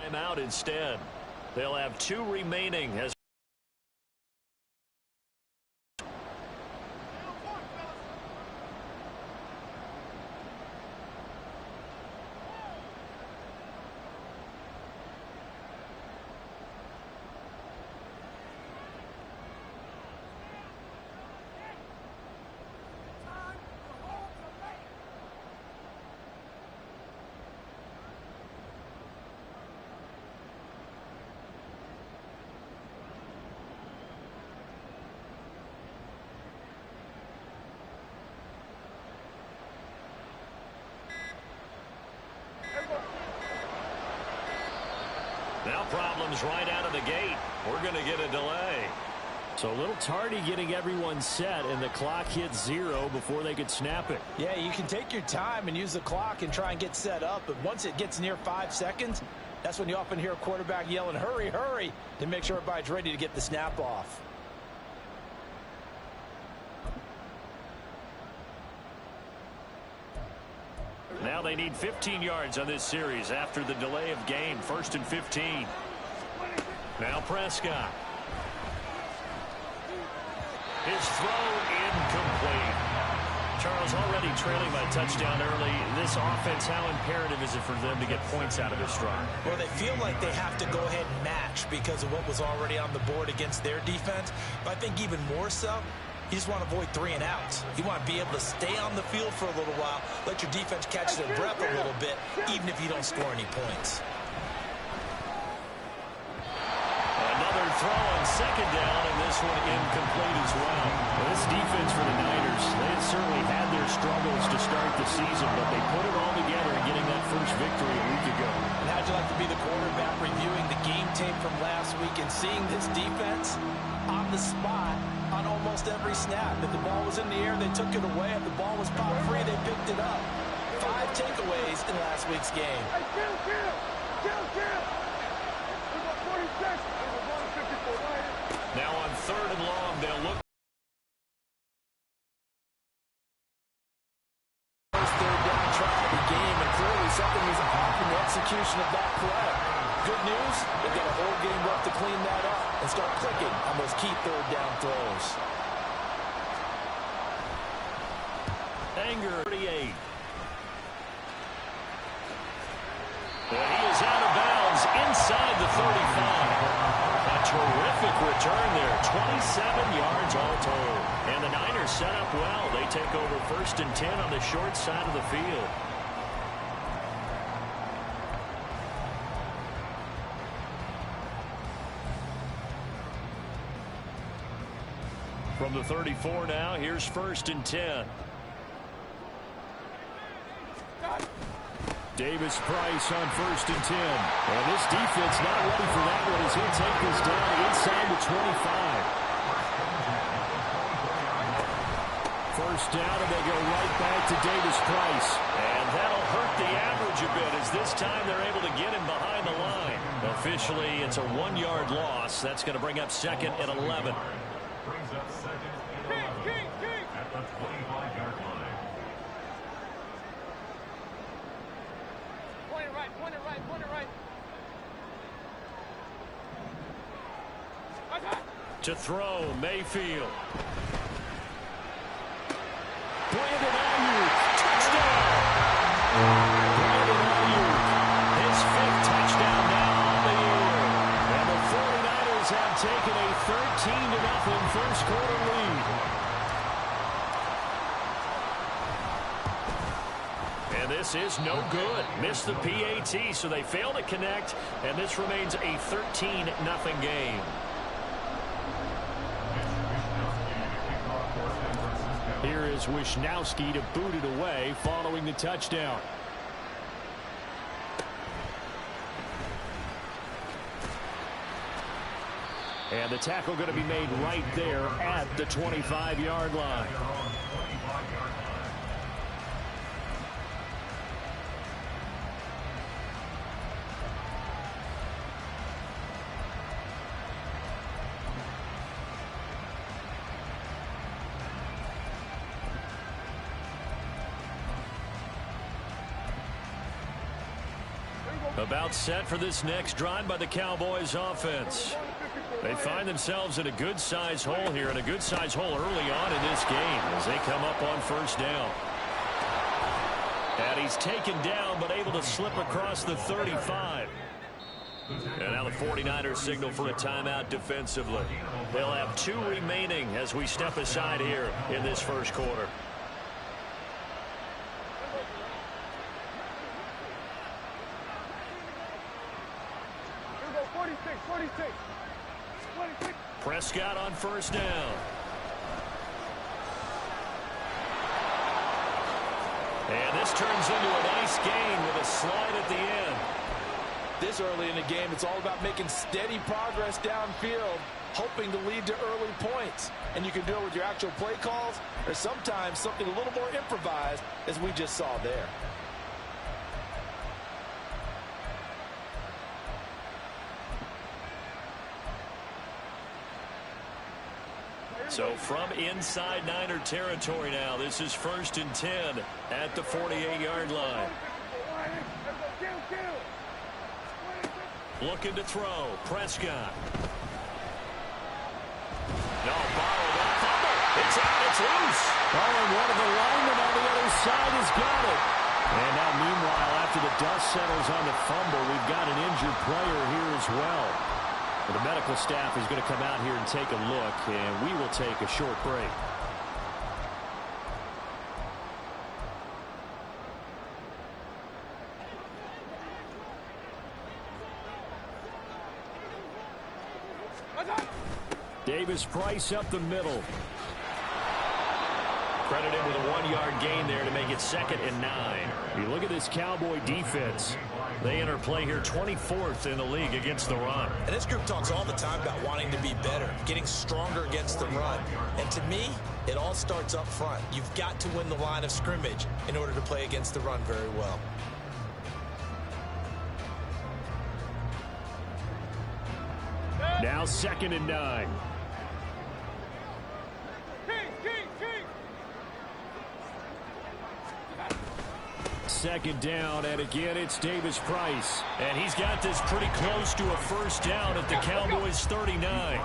Timeout instead. They'll have 2 remaining as now problems right out of the gate. We're going to get a delay. So a little tardy getting everyone set, and the clock hits 0 before they could snap it. Yeah, you can take your time and use the clock and try and get set up, but once it gets near 5 seconds, that's when you often hear a quarterback yelling, hurry, hurry, to make sure everybody's ready to get the snap off. Now they need 15 yards on this series after the delay of game. 1st and 15. Now Prescott. His throw incomplete. Charles, already trailing by touchdown early. This offense, how imperative is it for them to get points out of this drive? Well, they feel like they have to go ahead and match because of what was already on the board against their defense. But I think even more so, you just want to avoid 3 and outs. You want to be able to stay on the field for a little while, let your defense catch their breath a little bit, even if you don't score any points. Another throw on 2nd down, and this one incomplete as well. This defense for the Niners, they had certainly had their struggles to start the season, but they put it all together in getting that first victory a week ago. And how'd you like to be the quarterback reviewing the game tape from last week and seeing this defense on the spot on almost every snap? If the ball was in the air, they took it away. If the ball was pop free, they picked it up. 5 takeaways in last week's game. Now on 3rd and long, they'll look. First 3rd down try of the game, and clearly something was off in the execution of that play. Good news, they've got a whole game left to clean that up and start clicking on those key 3rd down throws. Anger 38. But he is out of bounds inside the 35. A terrific return there. 27 yards all told. And the Niners set up well. They take over 1st and 10 on the short side of the field. From the 34 now, here's 1st and 10. Davis Price on 1st and 10. And this defense not ready for that one as he'll take this down inside the 25. First down, and they go right back to Davis Price. And that'll hurt the average a bit as this time they're able to get him behind the line. Officially, it's a 1-yard loss. That's going to bring up 2nd and 11. Brings up 2nd and 11 at the 25-yard line. Point it right. To throw, Mayfield. Brandon Ayuk, touchdown! Brandon Ayuk, his 5th touchdown now on the year. And the 49ers have taken a 13-0 first quarter lead. And this is no good. Missed the PAT, so they fail to connect, and this remains a 13-0 game. Here is Wisnowski to boot it away following the touchdown. And the tackle going to be made right there at the 25-yard line. About set for this next drive by the Cowboys offense. They find themselves in a good-sized hole here, and a good-sized hole early on in this game as they come up on first down. And he's taken down, but able to slip across the 35. And now the 49ers signal for a timeout defensively. They'll have 2 remaining as we step aside here in this first quarter. Prescott on first down. And this turns into a nice gain with a slide at the end. This early in the game, it's all about making steady progress downfield, hoping to lead to early points. And you can do it with your actual play calls, or sometimes something a little more improvised, as we just saw there. So from inside Niner territory now, this is 1st and 10 at the 48-yard line. Looking to throw. Prescott. No, borrowed that fumble. It's out. It's loose. Oh, and one of the linemen on the other side has got it. And now, meanwhile, after the dust settles on the fumble, we've got an injured player here as well. The medical staff is going to come out here and take a look, and we will take a short break. Davis-Price up the middle. Credited with a 1-yard gain there to make it 2nd and 9. You look at this Cowboy defense. They enter play here 24th in the league against the run. And this group talks all the time about wanting to be better, getting stronger against the run. And to me, it all starts up front. You've got to win the line of scrimmage in order to play against the run very well. Now 2nd and 9. Second down, and again it's Davis-Price. And he's got this pretty close to a first down at the Cowboys' 39.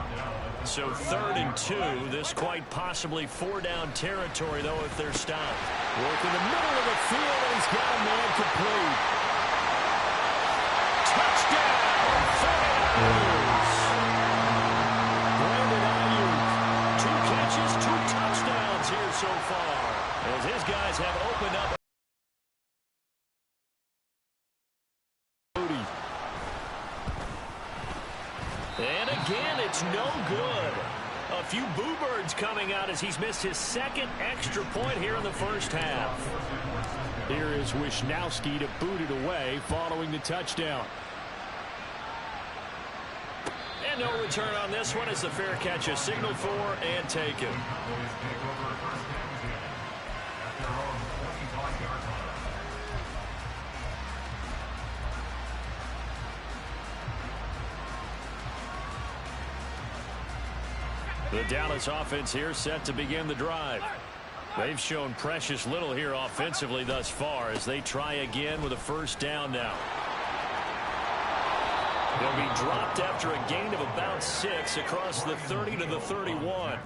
So 3rd and 2. This quite possibly 4-down territory, though, if they're stopped. Work in the middle of the field, and he's got a man complete. Touchdown! 49ers! Brandon Ayuk, 2 catches, 2 touchdowns here so far, as his guys have opened up. And again, it's no good. A few boo birds coming out as he's missed his 2nd extra point here in the first half. Here is Wisnowski to boot it away following the touchdown. And no return on this one as the fair catch is signaled for and taken. The Dallas offense here set to begin the drive. They've shown precious little here offensively thus far as they try again with a first down now. They'll be dropped after a gain of about 6 across the 30 to the 31.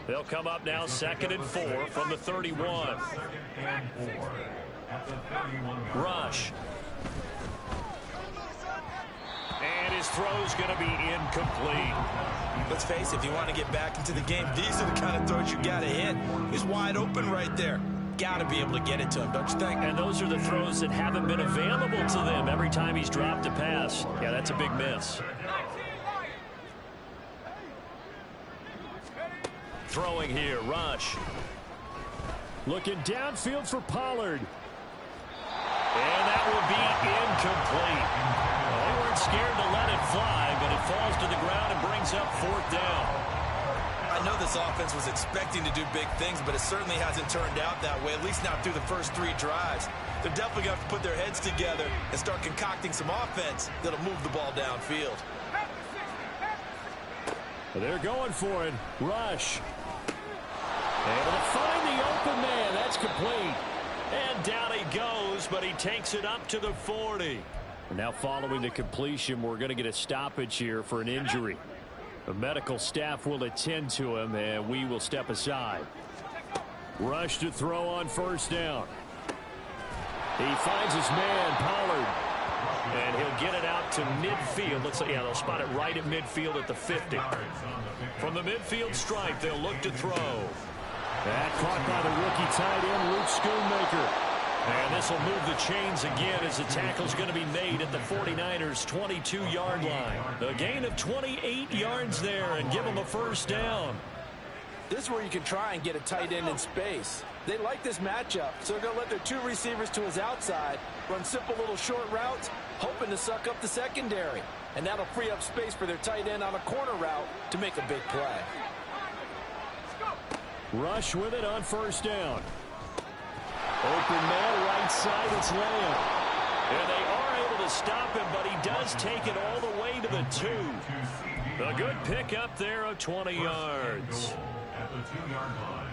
They'll come up now 2nd and 4 from the 31. Rush. And his throw's going to be incomplete. Let's face it, if you want to get back into the game, these are the kind of throws you got to hit. He's wide open right there. Got to be able to get it to him, don't you think? And those are the throws that haven't been available to them every time he's dropped a pass. Yeah, that's a big miss. Throwing here, Rush. Looking downfield for Pollard. And that will be incomplete. Well, they weren't scared to let it fly, but it falls to the ground and brings up 4th down. I know this offense was expecting to do big things, but it certainly hasn't turned out that way, at least not through the first 3 drives. They're definitely going to have to put their heads together and start concocting some offense that'll move the ball downfield. They're going for it. Rush. Able to find the open man. That's complete. And down he goes, but he takes it up to the 40. And now following the completion, we're going to get a stoppage here for an injury. The medical staff will attend to him, and we will step aside. Rush to throw on first down. He finds his man, Pollard. And he'll get it out to midfield. Looks like, yeah, they'll spot it right at midfield at the 50. From the midfield stripe, they'll look to throw. That caught by the rookie tight end, Luke Schoonmaker. And this will move the chains again as the tackle's going to be made at the 49ers' 22-yard line. A gain of 28 yards there and give them a first down. This is where you can try and get a tight end in space. They like this matchup, so they're going to let their two receivers to his outside run simple little short routes, hoping to suck up the secondary. And that'll free up space for their tight end on a corner route to make a big play. Rush with it on first down. Open man, right side, it's Lamb. And they are able to stop him, but he does take it all the way to the 2. A good pick up there of 20 yards. At the 2-yard line.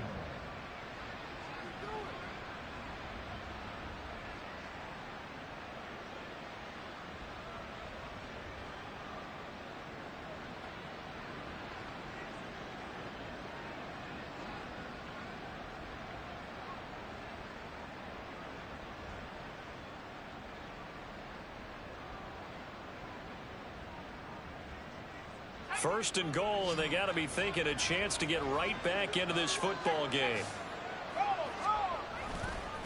First and goal, and they got to be thinking a chance to get right back into this football game.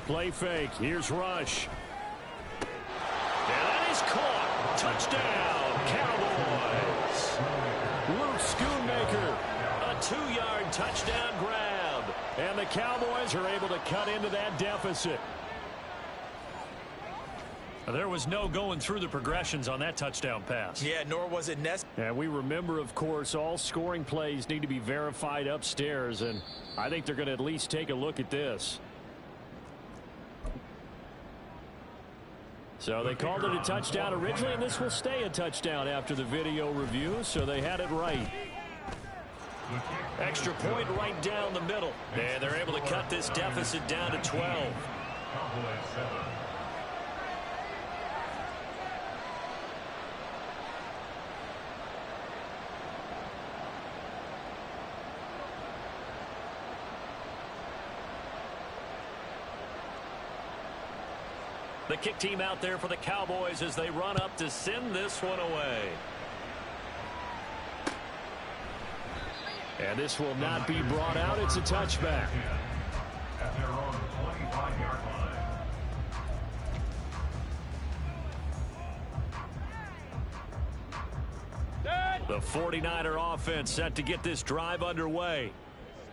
Play fake. Here's Rush. And that is caught. Touchdown, Cowboys. Luke Schoonmaker. A 2-yard touchdown grab. And the Cowboys are able to cut into that deficit. There was no going through the progressions on that touchdown pass. Yeah, nor was it necessary. And we remember, of course, all scoring plays need to be verified upstairs, and I think they're going to at least take a look at this. So they called it a touchdown originally, and this will stay a touchdown after the video review, so they had it right. Extra point right down the middle, and they're able to cut this deficit down to 12. Cowboys 7. The kick team out there for the Cowboys as they run up to send this one away. And this will not be brought out. It's a touchback. At their own 25-yard line. The 49er offense set to get this drive underway.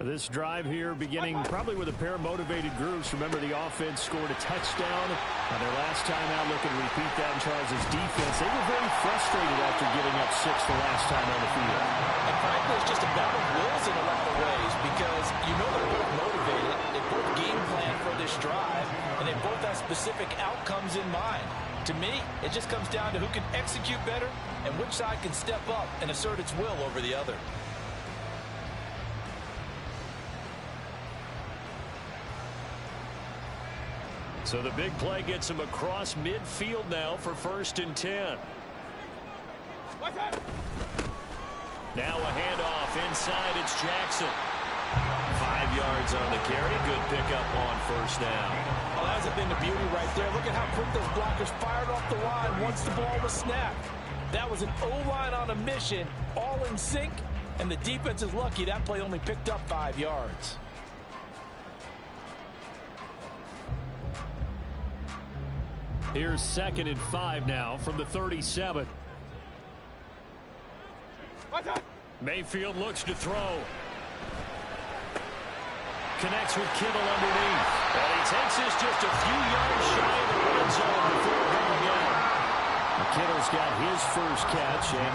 This drive here beginning probably with a pair of motivated groups. Remember, the offense scored a touchdown on their last time out. Looking to repeat that in Charles' defense. They were very frustrated after giving up 6 the last time on the field. And frankly, it's just a battle of wills in a lot of ways because you know they're both motivated. They both game plan for this drive, and they both have specific outcomes in mind. To me, it just comes down to who can execute better and which side can step up and assert its will over the other. So the big play gets him across midfield now for 1st and 10. Now a handoff inside. It's Jackson. 5 yards on the carry. Good pickup on first down. Well, that hasn't been the beauty right there. Look at how quick those blockers fired off the line once the ball was snapped. That was an O-line on a mission, all in sync, and the defense is lucky that play only picked up 5 yards. Here's 2nd and 5 now from the 37. Mayfield looks to throw. Connects with Kittle underneath. And he takes this just a few yards shy of the red zone before going out. Kittle's got his first catch. And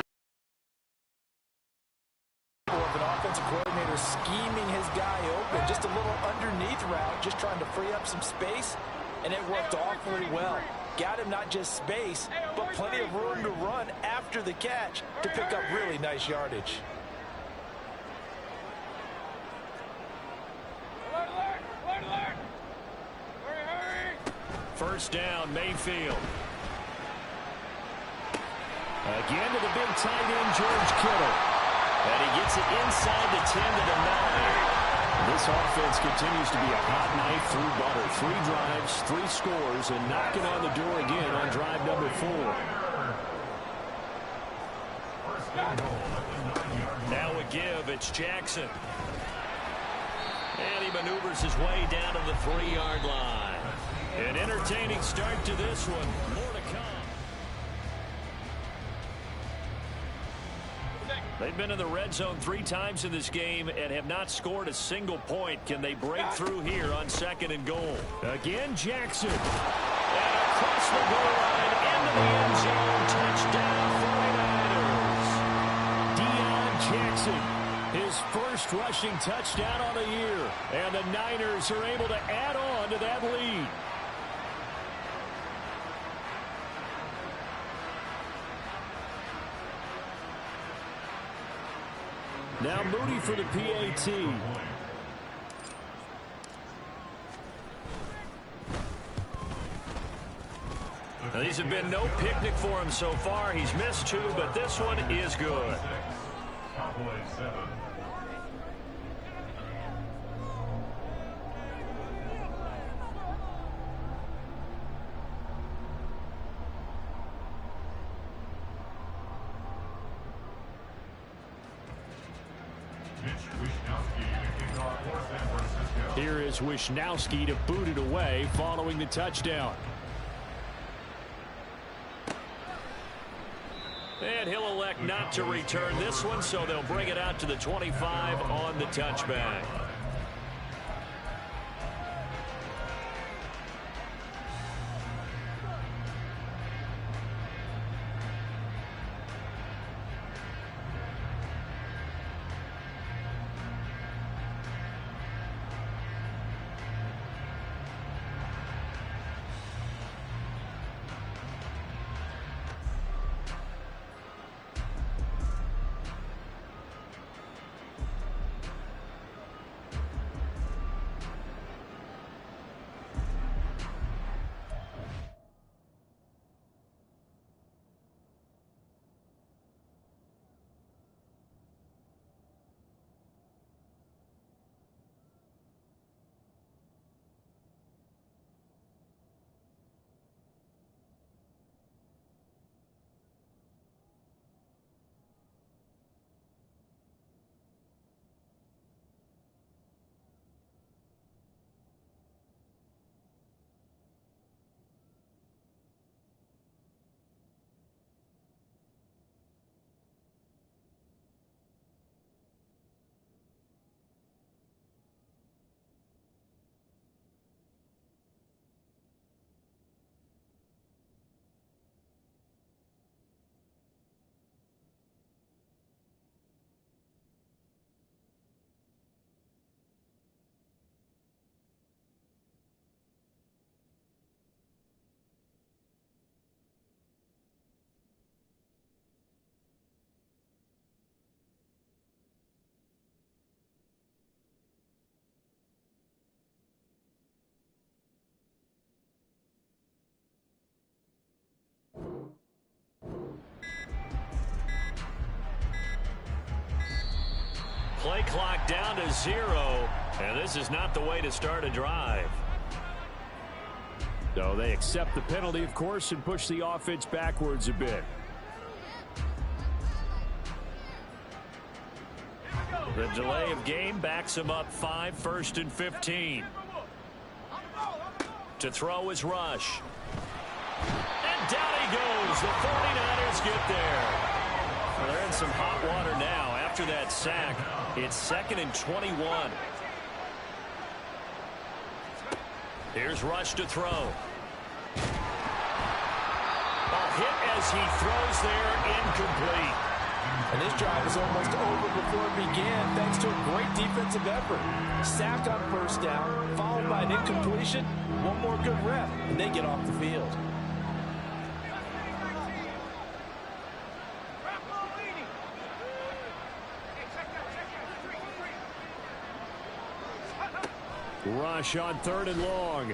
an offensive coordinator scheming his guy open. Just a little underneath route, just trying to free up some space. And it worked awfully well. Got him not just space, but plenty of room to run after the catch to pick up really nice yardage. First down, Mayfield. Again to the big tight end, George Kittle. And he gets it inside the 10 to the 9. This offense continues to be a hot knife through butter. 3 drives, 3 scores, and knocking on the door again on drive number 4. Now a give. It's Jackson. And he maneuvers his way down to the 3-yard line. An entertaining start to this one. More to come. They've been in the red zone 3 times in this game and have not scored a single point. Can they break through here on 2nd and goal? Again, Jackson. And across the goal line into the end zone. Touchdown 49ers. Deion Jackson, his first rushing touchdown on the year. And the Niners are able to add on to that lead. Now Moody for the PAT. Now, these have been no picnic for him so far. He's missed 2, but this one is good. Cowboys 7. Here is Wisnowski to boot it away following the touchdown. And he'll elect not to return this one, so they'll bring it out to the 25 on the touchback. Play clock down to 0, and this is not the way to start a drive. So they accept the penalty, of course, and push the offense backwards a bit. The delay of game backs him up 5, 1st and 15. To throw is Rush. And down he goes. The 49ers get there. Well, they're in some hot water now. After that sack, it's 2nd and 21. Here's Rush to throw. A hit as he throws there, incomplete. And this drive is almost over before it began, thanks to a great defensive effort. Sacked on 1st down, followed by an incompletion. One more good rep, and they get off the field. Rush on 3rd and long.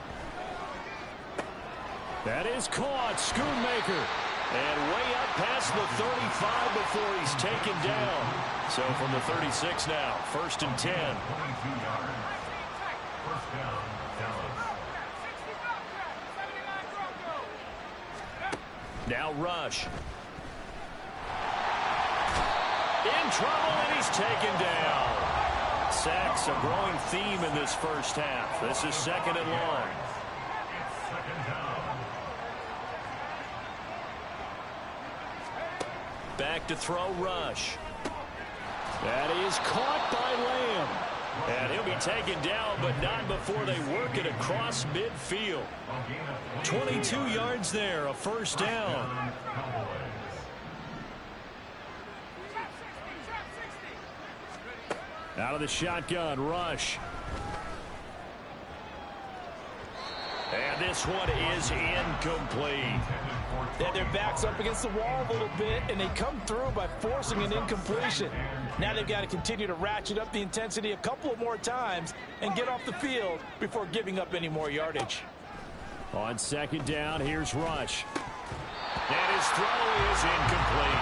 That is caught. Schoonmaker. And way up past the 35 before he's taken down. So from the 36 now, 1st and 10. 22 yards. First down, Dallas. Now Rush. In trouble, and he's taken down. Sacks, a growing theme in this first half. This is 2nd and long. Second down. Back to throw Rush. That is caught by Lamb. And he'll be taken down, but not before they work it across midfield. 22 yards there, a first down. Out of the shotgun, Rush. And this one is incomplete. They had their backs up against the wall a little bit, and they come through by forcing an incompletion. Now they've got to continue to ratchet up the intensity a couple of more times and get off the field before giving up any more yardage. On 2nd down, here's Rush. And his throw is incomplete.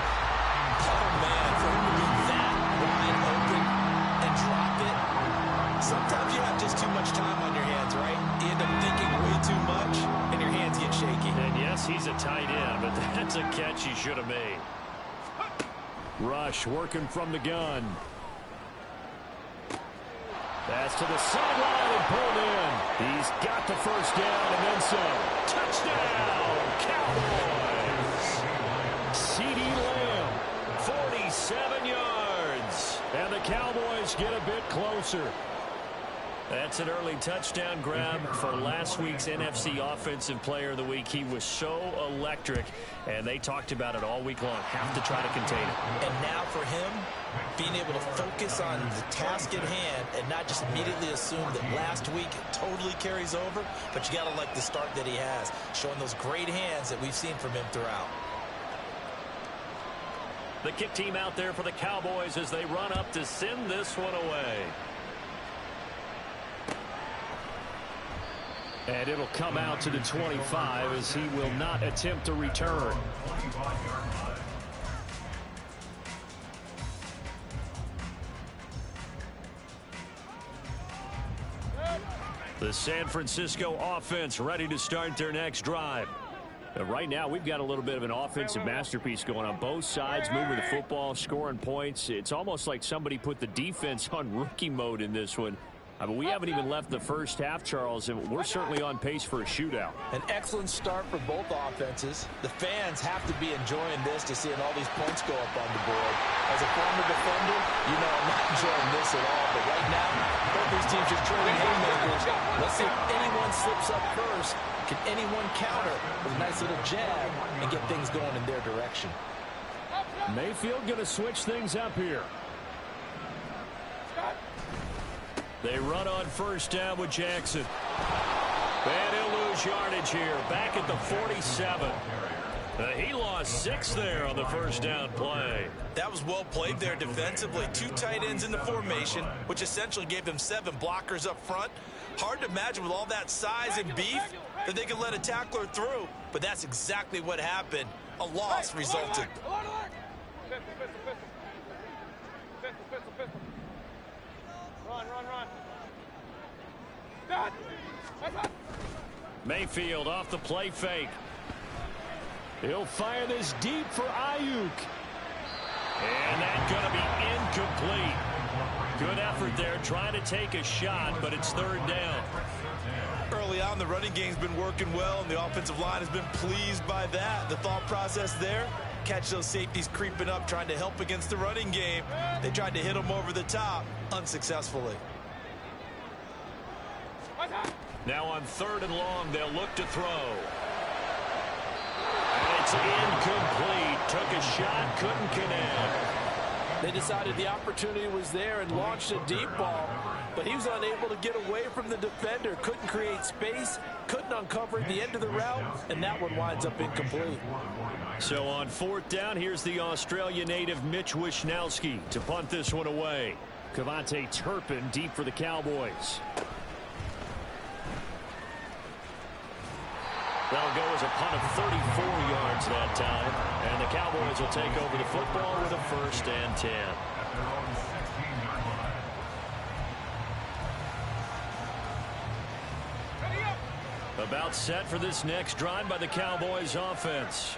Oh, man, for him to be that wide open and drop it. Sometimes you have just too much time on your hands, right? You end up thinking way too much, and your hands get shaky. And yes, he's a tight end, but that's a catch he should have made. Rush working from the gun. Pass to the sideline and pulled in. He's got the first down and then some. Touchdown, Cowboys! CeeDee Lamb, 47 yards. And the Cowboys get a bit closer. That's an early touchdown grab for last week's NFC Offensive Player of the Week. He was so electric, and they talked about it all week long. Have to try to contain it. And now for him, being able to focus on the task at hand and not just immediately assume that last week totally carries over, but you got to like the start that he has, showing those great hands that we've seen from him throughout. The kick team out there for the Cowboys as they run up to send this one away. And it'll come out to the 25 as he will not attempt to return. The San Francisco offense ready to start their next drive. Right now, we've got a little bit of an offensive masterpiece going on. Both sides moving the football, scoring points. It's almost like somebody put the defense on rookie mode in this one. I mean, we haven't even left the first half, Charles, and we're certainly on pace for a shootout. An excellent start for both offenses. The fans have to be enjoying this to seeing all these points go up on the board. As a former defender, you know I'm not enjoying this at all. But right now, both these teams just trading haymakers. Let's see if anyone slips up first. Can anyone counter with a nice little jab and get things going in their direction? Mayfield going to switch things up here. They run on first down with Jackson. And he'll lose yardage here. Back at the 47. He lost 6 there on the first down play. That was well played there defensively. 2 tight ends in the formation, which essentially gave them 7 blockers up front. Hard to imagine with all that size and beef that they could let a tackler through. But that's exactly what happened. A loss resulted. Mayfield off the play fake. He'll fire this deep for Ayuk. And that's going to be incomplete. Good effort there trying to take a shot, but it's 3rd down. Early on, the running game's been working well, and the offensive line has been pleased by that. The thought process there, catch those safeties creeping up, trying to help against the running game. They tried to hit them over the top, unsuccessfully. Now on 3rd and long, they'll look to throw. And it's incomplete. Took a shot, couldn't connect. They decided the opportunity was there and launched a deep ball, but he was unable to get away from the defender. Couldn't create space, couldn't uncover the end of the route, and that one winds up incomplete. So on 4th down, here's the Australia native Mitch Wishnowsky to punt this one away. Kevontae Turpin deep for the Cowboys. That'll go as a punt of 34 yards that time. And the Cowboys will take over the football with a 1st and 10. At their own 16-yard line. About set for this next drive by the Cowboys offense.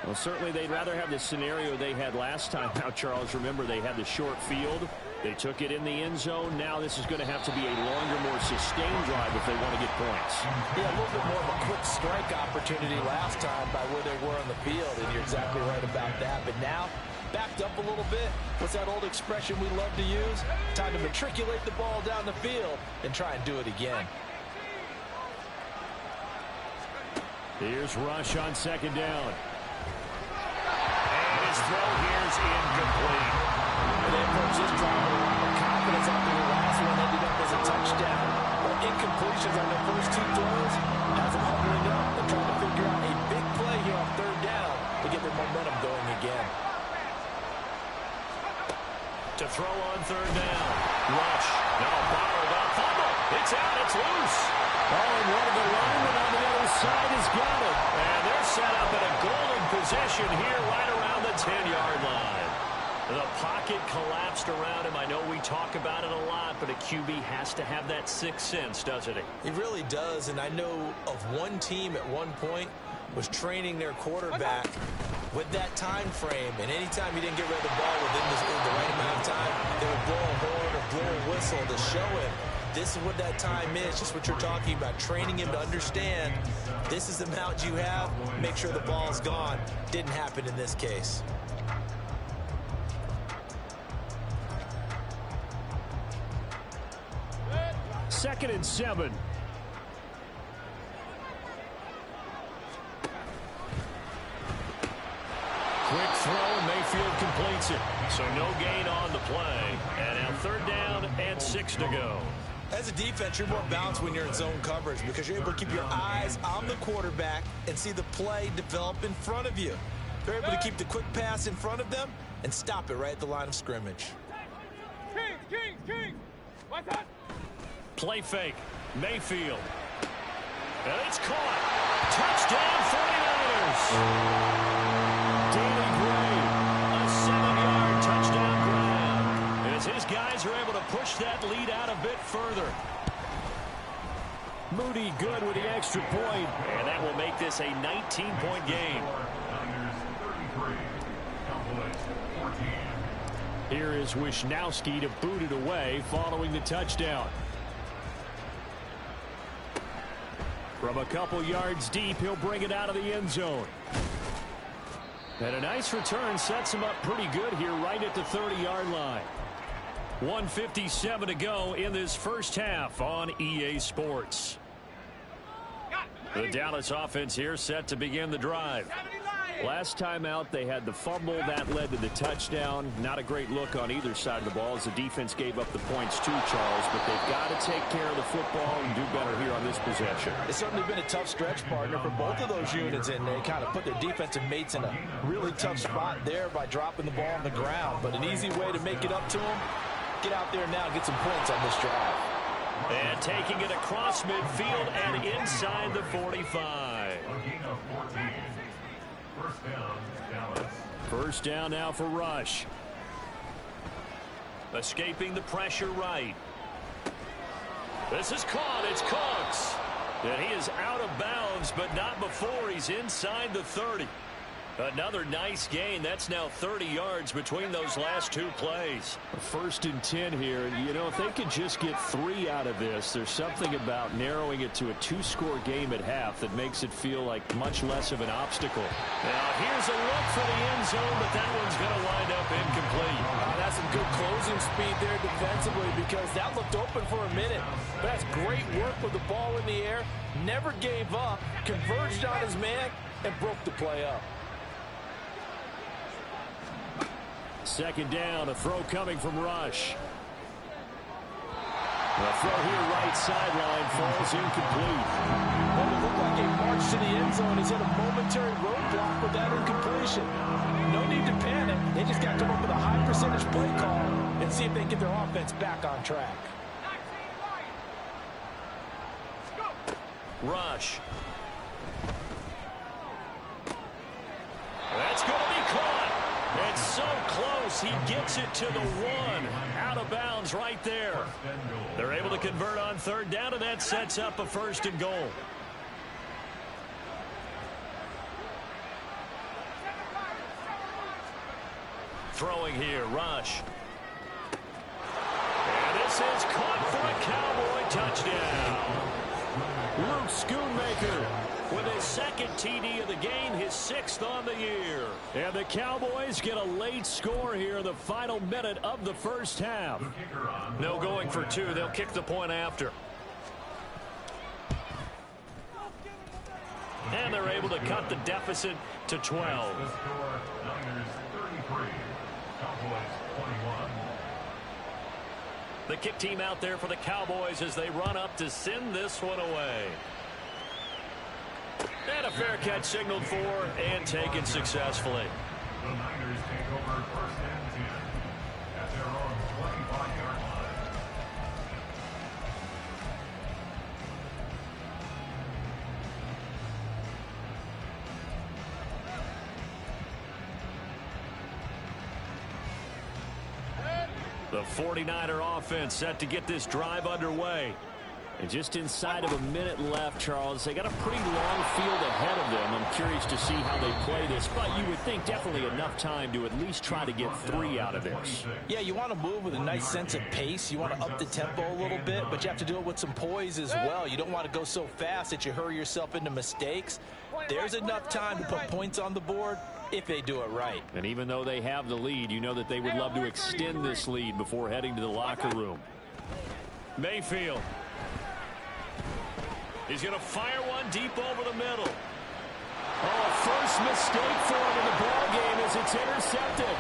Well, certainly they'd rather have the scenario they had last time. Now, Charles, remember they had the short field. They took it in the end zone. Now this is going to have to be a longer, more sustained drive if they want to get points. Yeah, a little bit more of a quick strike opportunity last time by where they were on the field, and you're exactly right about that. But now, backed up a little bit. What's that old expression we love to use? Time to matriculate the ball down the field and try and do it again. Here's Rush on 2nd down. And his throw here's incomplete. And they approach this drive with a lot of confidence after the last one ended up as a touchdown. But incompletions on their first 2 throws has them huddling up and trying to figure out a big play here on 3rd down to get their momentum going again. To throw on 3rd down. Rush. Now bottled up. Fumble. It's out. It's loose. Oh, and one of the linemen on the other side has got it. And they're set up in a golden position here right around the 10-yard line. The pocket collapsed around him. I know we talk about it a lot, but a QB has to have that 6th sense, doesn't he? He really does, and I know of one team at one point was training their quarterback with that time frame, and anytime he didn't get rid of the ball within the right amount of time, they would blow a horn or blow a whistle to show him this is what that time is, just what you're talking about, training him to understand this is the amount you have, make sure the ball's gone. Didn't happen in this case. Second and 7. Quick throw, Mayfield completes it. So no gain on the play. And now 3rd down and 6 to go. As a defense, you're more balanced when you're in zone coverage because you're able to keep your eyes on the quarterback and see the play develop in front of you. They're able to keep the quick pass in front of them and stop it right at the line of scrimmage. King. What's that? Play fake. Mayfield. And it's caught. Touchdown 49ers. Danny Gray. A 7-yard touchdown grab. As his guys are able to push that lead out a bit further. Moody good with the extra point. And that will make this a 19-point game. Niners 33. Cowboys 14. Here is Wisnowski to boot it away following the touchdown. From a couple yards deep, he'll bring it out of the end zone. And a nice return sets him up pretty good here right at the 30-yard line. 1:57 to go in this first half on EA Sports. The Dallas offense here set to begin the drive. Last time out, they had the fumble. That led to the touchdown. Not a great look on either side of the ball as the defense gave up the points too, Charles. But they've got to take care of the football and do better here on this possession. It's certainly been a tough stretch, partner, for both of those units, and they kind of put their defensive mates in a really tough spot there by dropping the ball on the ground. But an easy way to make it up to them, get out there now and get some points on this drive. And taking it across midfield and inside the 45. A gain of 14. First down, Dallas. First down now for Rush. Escaping the pressure right. This is caught. It's Cooks. And he is out of bounds, but not before he's inside the 30. Another nice gain. That's now 30 yards between those last 2 plays. 1st and 10 here. You know, if they could just get 3 out of this, there's something about narrowing it to a 2-score game at half that makes it feel like much less of an obstacle. Now here's a look for the end zone, but that one's going to wind up incomplete. That's some good closing speed there defensively because that looked open for a minute. But that's great work with the ball in the air. Never gave up, converged on his man, and broke the play up. 2nd down, a throw coming from Rush. The throw here right sideline falls incomplete. Well, it looked like a march to the end zone has hit a momentary roadblock with that incompletion. No need to panic. They just got to come up with a high percentage play call and see if they can get their offense back on track. Rush. So close. He gets it to the 1. Out of bounds right there. They're able to convert on third down, and that sets up a 1st and goal. Throwing here, Rush. And this is caught for a Cowboy touchdown. Luke Schoonmaker with his 2nd TD of the game, his 6th on the year. And the Cowboys get a late score here in the final minute of the first half. No going for 2. They'll kick the point after. And they're able to cut the deficit to 12. The score, Niners 33, Cowboys 21. The kick team out there for the Cowboys as they run up to send this one away. And a fair catch signaled for and taken successfully. The Niners take over 1st and 10 at their own 25-yard line. The 49er offense set to get this drive underway. And just inside of a minute left, Charles, they got a pretty long field ahead of them. I'm curious to see how they play this, but you would think definitely enough time to at least try to get 3 out of this. Yeah, you want to move with a nice sense of pace. You want to up the tempo a little bit, but you have to do it with some poise as well. You don't want to go so fast that you hurry yourself into mistakes. There's enough time to put points on the board if they do it right. And even though they have the lead, you know that they would love to extend this lead before heading to the locker room. Mayfield. He's going to fire one deep over the middle. Oh, first mistake for him in the ball game as it's intercepted.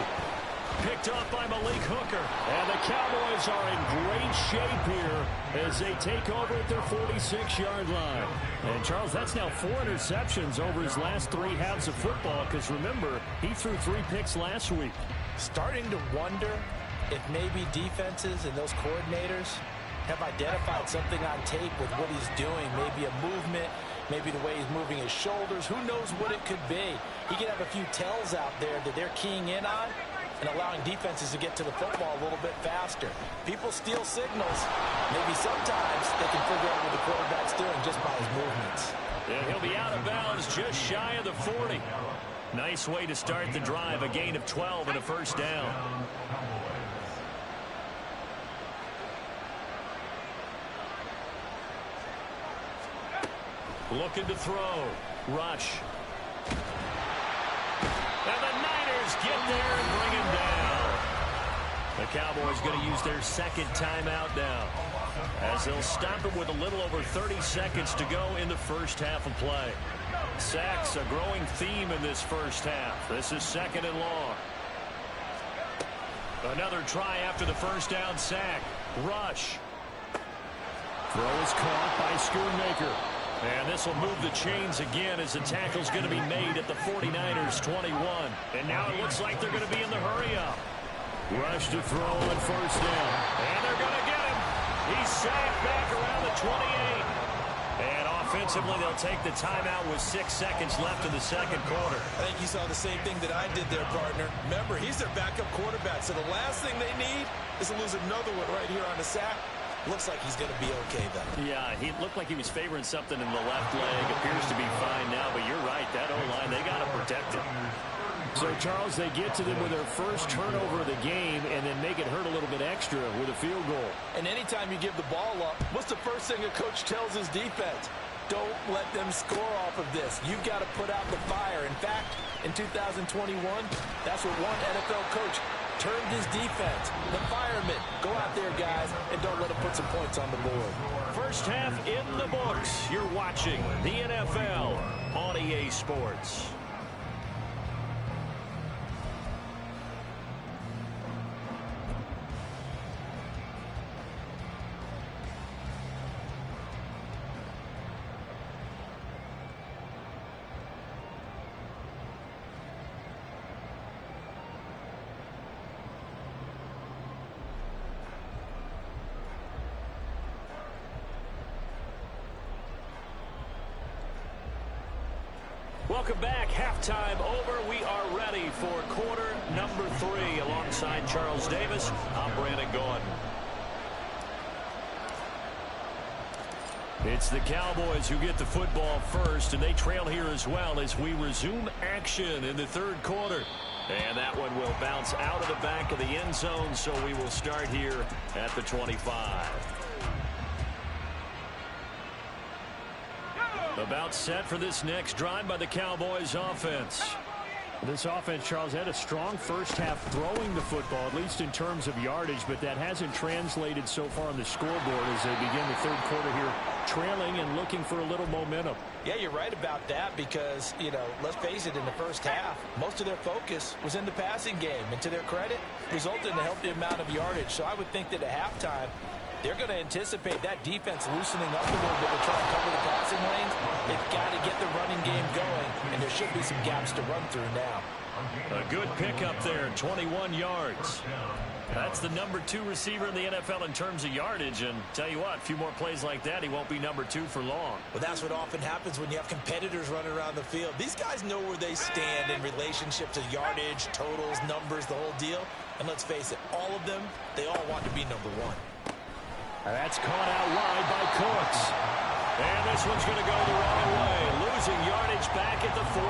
Picked up by Malik Hooker. And the Cowboys are in great shape here as they take over at their 46-yard line. And, Charles, that's now 4 interceptions over his last 3 halves of football because, remember, he threw 3 picks last week. Starting to wonder if maybe defenses and those coordinators have identified something on tape with what he's doing. Maybe a movement, maybe the way he's moving his shoulders. Who knows what it could be? He could have a few tells out there that they're keying in on and allowing defenses to get to the football a little bit faster. People steal signals. Maybe sometimes they can figure out what the quarterback's doing just by his movements. And he'll be out of bounds just shy of the 40. Nice way to start the drive. A gain of 12 and a 1st down. Looking to throw. Rush. And the Niners get there and bring him down. The Cowboys going to use their 2nd timeout now, as they'll stop it with a little over 30 seconds to go in the first half of play. Sacks, a growing theme in this first half. This is 2nd and long. Another try after the 1st down sack. Rush. Throw is caught by Schoonmaker. And this will move the chains again as the tackle's going to be made at the 49ers 21. And now it looks like they're going to be in the hurry-up. Rush to throw on 1st down. And they're going to get him. He's sacked back around the 28. And offensively, they'll take the timeout with 6 seconds left in the 2nd quarter. I think you saw the same thing that I did there, partner. Remember, he's their backup quarterback, so the last thing they need is to lose another one right here on the sack. Looks like he's going to be okay, though. Yeah, he looked like he was favoring something in the left leg. Appears to be fine now, but you're right. That O-line, they got to protect him. So, Charles, they get to them with their first turnover of the game and then make it hurt a little bit extra with a field goal. And anytime you give the ball up, what's the first thing a coach tells his defense? Don't let them score off of this. You've got to put out the fire. In fact, in 2021, that's what one NFL coach turned his defense. The firemen. Go out there, guys, and don't let them put some points on the board. First half in the books. You're watching the NFL on EA Sports. Welcome back. Halftime over. We are ready for quarter number 3 alongside Charles Davis. I'm Brandon Gaudin. It's the Cowboys who get the football first, and they trail here as well as we resume action in the third quarter. And that one will bounce out of the back of the end zone, so we will start here at the 25. About set for this next drive by the Cowboys offense. This offense, Charles, had a strong first half throwing the football, at least in terms of yardage, but that hasn't translated so far on the scoreboard as they begin the third quarter here, trailing and looking for a little momentum. Yeah, you're right about that because, you know, let's face it, in the first half, most of their focus was in the passing game. And to their credit, resulted in a healthy amount of yardage. So I would think that at halftime, they're going to anticipate that defense loosening up a little bit to try and cover the passing lanes. They've got to get the running game going, and there should be some gaps to run through now. A good pickup there, 21 yards. That's the number 2 receiver in the NFL in terms of yardage, and tell you what, a few more plays like that, he won't be number 2 for long. Well, that's what often happens when you have competitors running around the field. These guys know where they stand in relationship to yardage, totals, numbers, the whole deal. And let's face it, all of them, they all want to be number 1. That's caught out wide by Cooks. And this one's going to go the wrong way. Losing yardage back at the 42.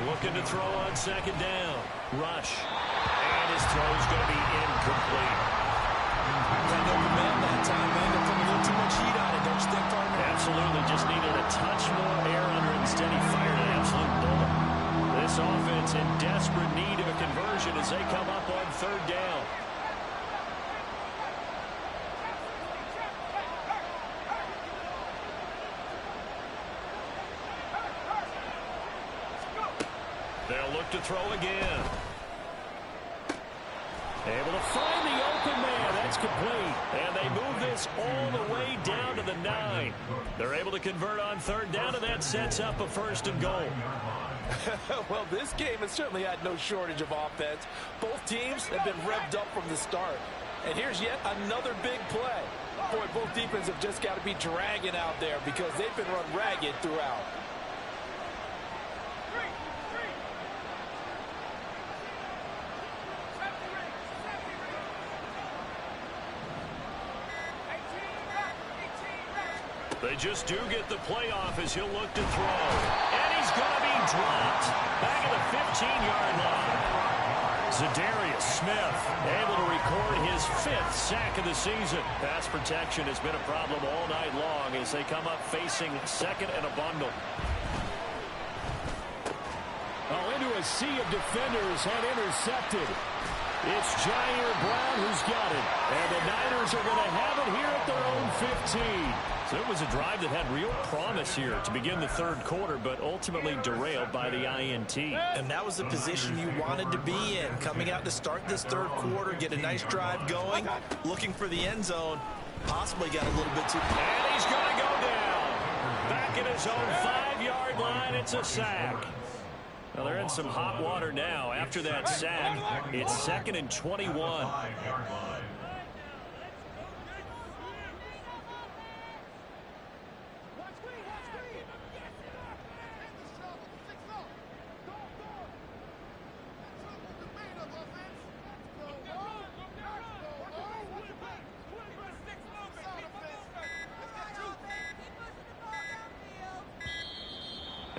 Looking to throw on second down. Rush. And his throw's going to be incomplete. Got no command that time, man. They're putting a little too much heat on it, don't you think, partner? Absolutely. Just needed a touch more air under it. Instead, he fired an absolute bullet. This offense in desperate need of a conversion as they come up on third down. They'll look to throw again. Able to find the open man. That's complete. And they move this all the way down to the 9. They're able to convert on third down, and that sets up a first and goal. Well, this game has certainly had no shortage of offense. Both teams have been revved up from the start. And here's yet another big play. Boy, both defenses have just got to be dragging out there because they've been run ragged throughout. They just do get the playoff as he'll look to throw. And he's going to be dropped back at the 15-yard line. Zadarius Smith able to record his 5th sack of the season. Pass protection has been a problem all night long as they come up facing second and a bundle. Oh, into a sea of defenders and intercepted. It's Jair Brown who's got it. And the Niners are going to have it here at their own 15. So it was a drive that had real promise here to begin the third quarter, but ultimately derailed by the INT. And that was the position you wanted to be in. Coming out to start this third quarter, get a nice drive going, looking for the end zone. Possibly got a little bit too... And he's going to go down. Back at his own 5-yard line, it's a sack. Well, they're in some hot water now. After that sack, it's 2nd and 21.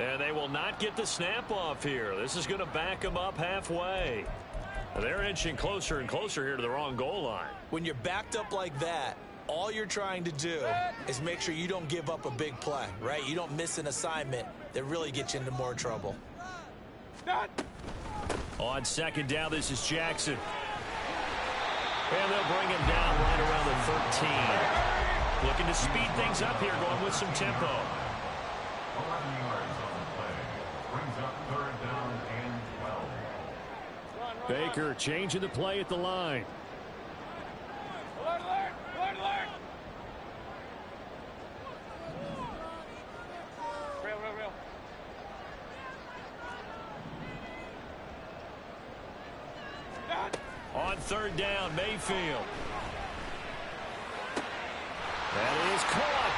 And they will not get the snap off here. This is going to back them up halfway. They're inching closer and closer here to the wrong goal line. When you're backed up like that, all you're trying to do is make sure you don't give up a big play, right? You don't miss an assignment that really gets you into more trouble. On second down, this is Jackson. And they'll bring him down right around the 13. Looking to speed things up here, going with some tempo. 11 yards on the play. Brings up third down and 12. Baker changing the play at the line. Alert, alert, alert, alert. Real, real, real. On third down, Mayfield. That is caught.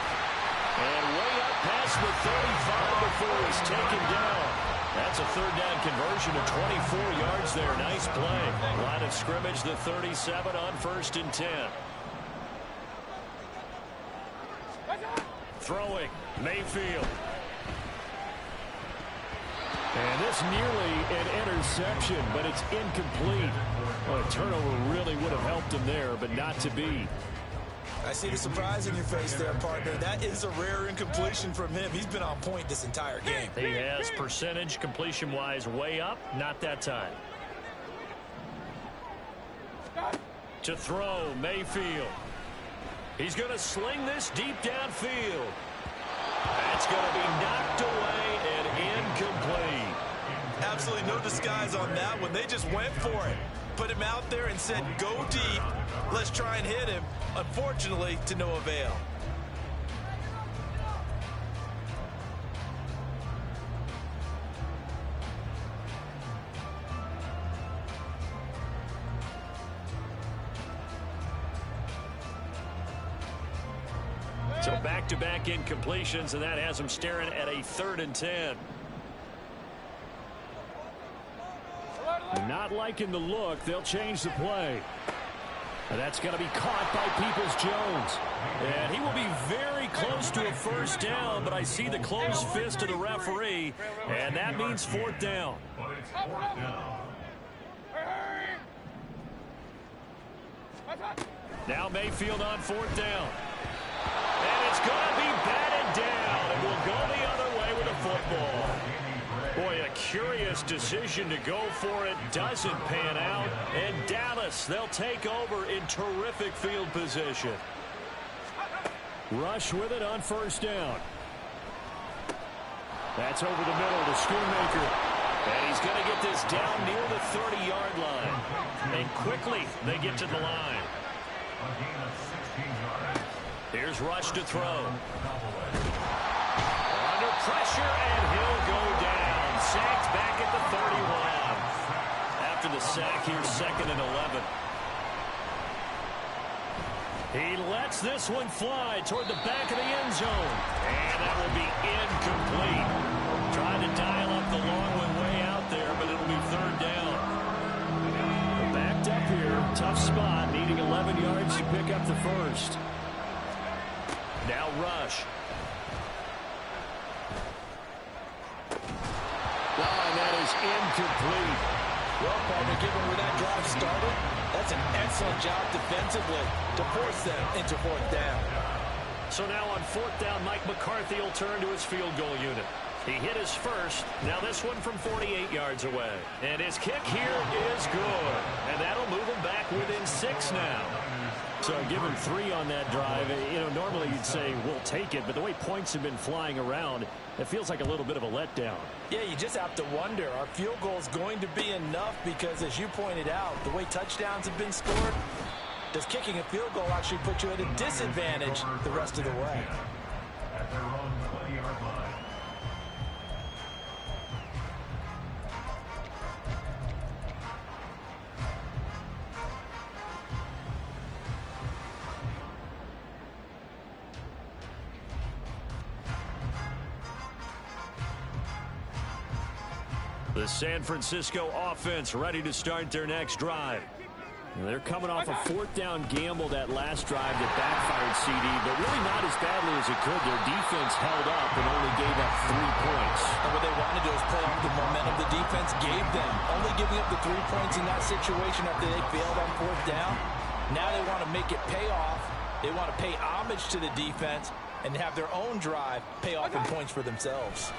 And way up past the 35 before he's taken down. That's a third down conversion of 24 yards there. Nice play. Line of scrimmage, the 37 on 1st and 10. Throwing, Mayfield. And this nearly an interception, but it's incomplete. Well, a turnover really would have helped him there, but not to be. I see the surprise in your face there, partner. That is a rare incompletion from him. He's been on point this entire game. He has percentage completion-wise way up, not that time. To throw, Mayfield. He's going to sling this deep downfield. That's going to be knocked away and incomplete. Absolutely no disguise on that one. They just went for it. Put him out there and said, go deep. Let's try and hit him. Unfortunately, to no avail. So back-to-back incompletions, and that has him staring at a 3rd and 10. Not liking the look. They'll change the play. And that's going to be caught by Peoples-Jones. And he will be very close to a 1st down, but I see the closed fist of the referee, and that means 4th down. But it's 4th down. Now Mayfield on 4th down. And it's going to be batted down, and we'll go the other way with the football. Boy, a curious decision to go for it. Doesn't pan out. And Dallas, they'll take over in terrific field position. Rush with it on 1st down. That's over the middle to Schoonmaker. And he's going to get this down near the 30-yard line. And quickly, they get to the line. Here's Rush to throw. Under pressure, and he'll go down. Sacked back at the 31. After the sack, here's 2nd and 11. He lets this one fly toward the back of the end zone. And that will be incomplete. Trying to dial up the long one way out there, but it'll be 3rd down. Backed up here. Tough spot, needing 11 yards to pick up the 1st. Now Rush. And that is incomplete. Well, partner, given where that drive started, that's an excellent job defensively to force them into 4th down. So now on 4th down, Mike McCarthy will turn to his field goal unit. He hit his first. Now this one from 48 yards away. And his kick here is good. And that'll move him back within 6 now. So give him 3 on that drive. You know, normally you'd say, we'll take it. But the way points have been flying around, it feels like a little bit of a letdown. Yeah, you just have to wonder, are field goals going to be enough? Because as you pointed out, the way touchdowns have been scored, does kicking a field goal actually put you at a disadvantage the rest of the way? At their own 20-yard line. The San Francisco offense ready to start their next drive. They're coming off a 4th down gamble that last drive that backfired CD, but really not as badly as it could. Their defense held up and only gave up 3 points. And what they wanted to do is play off the momentum the defense gave them. Only giving up the 3 points in that situation after they failed on 4th down. Now they want to make it pay off. They want to pay homage to the defense and have their own drive pay off in points for themselves.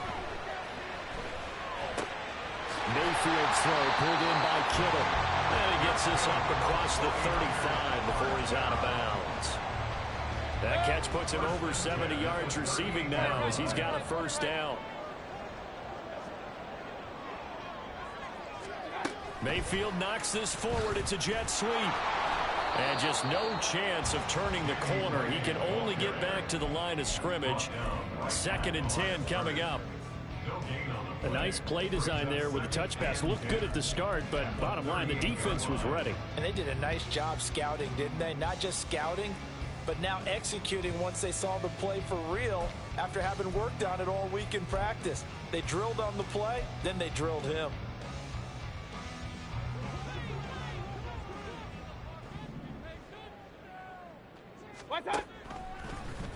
Mayfield's throw pulled in by Kittle. And he gets this up across the 35 before he's out of bounds. That catch puts him over 70 yards receiving now as he's got a 1st down. Mayfield knocks this forward. It's a jet sweep. And just no chance of turning the corner. He can only get back to the line of scrimmage. 2nd and 10 coming up. A nice play design there with the touch pass. Looked good at the start, but bottom line, the defense was ready. And they did a nice job scouting, didn't they? Not just scouting, but now executing once they saw the play for real. after having worked on it all week in practice. They drilled on the play, then they drilled him.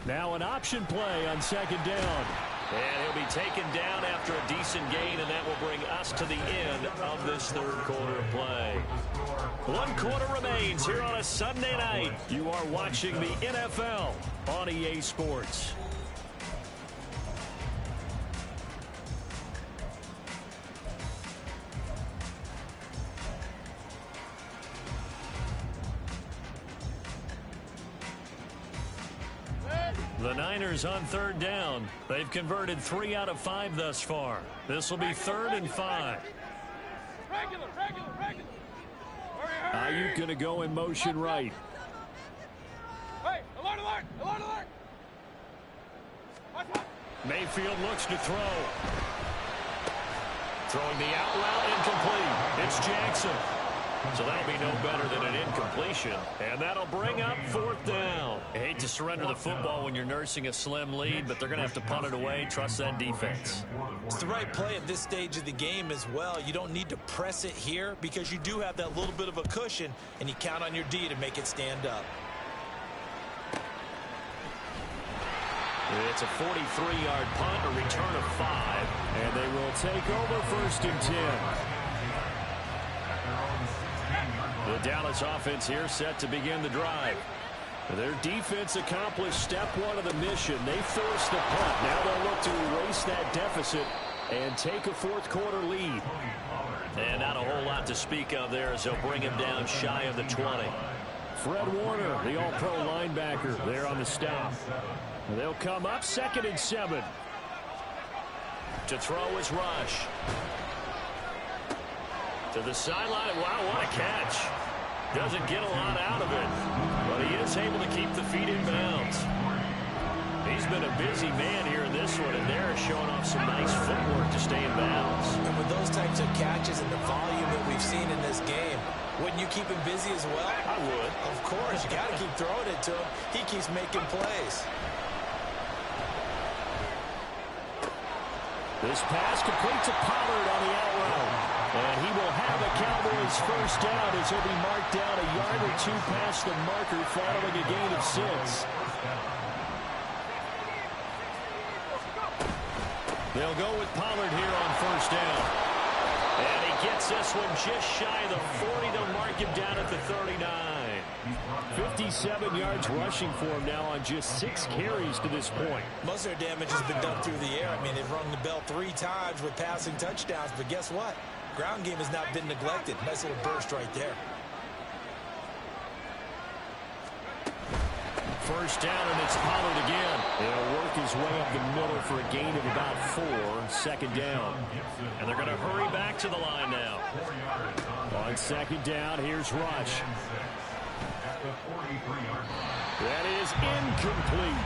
Now an option play on second down. And he'll be taken down after a decent gain, and that will bring us to the end of this third quarter of play. 1 quarter remains here on a Sunday night. You are watching the NFL on EA Sports. The Niners on third down. They've converted 3 out of 5 thus far. This will be 3rd and 5. Ayuk going to go in motion right. Hey, alert, alert, alert, alert. Mayfield looks to throw. Throwing the out route incomplete. It's Jackson. So that'll be no better than an incompletion. And that'll bring up 4th down. I hate to surrender the football when you're nursing a slim lead, but they're going to have to punt it away. Trust that defense. It's the right play at this stage of the game as well. You don't need to press it here because you do have that little bit of a cushion, and you count on your D to make it stand up. It's a 43-yard punt, a return of 5. And they will take over 1st and 10. The Dallas offense here set to begin the drive. Their defense accomplished step 1 of the mission. They forced the punt. Now they'll look to erase that deficit and take a 4th quarter lead. And not a whole lot to speak of there as they'll bring him down shy of the 20. Fred Warner, the all-pro linebacker, there on the stop. They'll come up 2nd and 7. To throw is Rush. To the sideline. Wow, what a catch. Doesn't get a lot out of it, but he is able to keep the feet in bounds. He's been a busy man here in this one, and they're showing off some nice footwork to stay in bounds. And with those types of catches and the volume that we've seen in this game, wouldn't you keep him busy as well? I would. Of course. You got to keep throwing it to him. He keeps making plays. This pass complete to Pollard on the out route. And he will have a Cowboys 1st down as he'll be marked down a yard or 2 past the marker following a gain of 6. They'll go with Pollard here on 1st down. And he gets this one just shy of the 40 to mark him down at the 39. 57 yards rushing for him now on just 6 carries to this point. Most of their damage has been done through the air. I mean, they've rung the bell 3 times with passing touchdowns, but guess what? Ground game has not been neglected. Nice little burst right there. 1st down, and it's Pollard again. He'll work his way up the middle for a gain of about 4. 2nd down. And they're going to hurry back to the line now. On 2nd down, here's Rush. That is incomplete.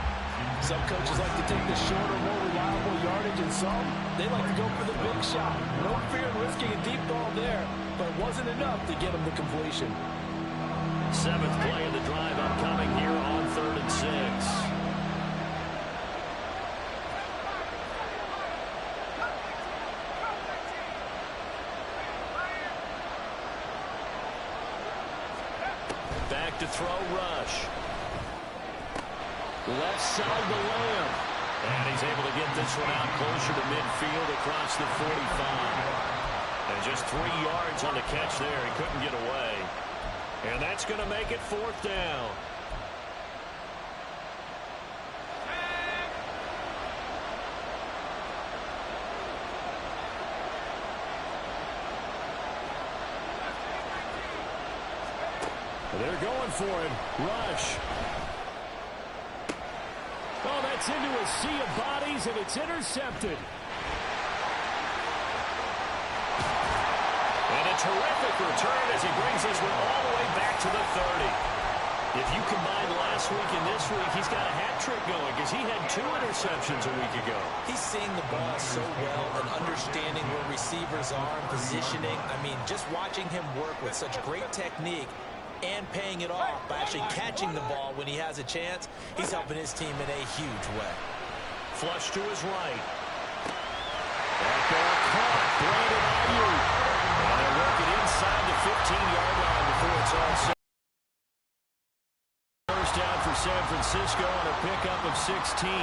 Some coaches like to take the shorter, more reliable yardage, and some, they like to go for the big shot. No fear in risking a deep ball there, but it wasn't enough to get him the completion. 7th play of the drive upcoming here on 3rd and 6. Back to throw, Rush. Left side to Lamb. And he's able to get this one out closer to midfield across the 45. And just 3 yards on the catch there. He couldn't get away. And that's going to make it 4th down. They're going for it. Rush. Oh, that's into a sea of bodies, and it's intercepted. And a terrific return as he brings this one all the way back to the 30. If you combine last week and this week, he's got a hat trick going because he had 2 interceptions a week ago. He's seeing the ball so well and understanding where receivers are and positioning. I mean, just watching him work with such great technique and paying it off by actually catching the ball when he has a chance, he's helping his team in a huge way. flush to his right. That ball caught. Brandon Ayuk. And they're working inside the 15-yard line before it's all set. First down for San Francisco on a pickup of 16.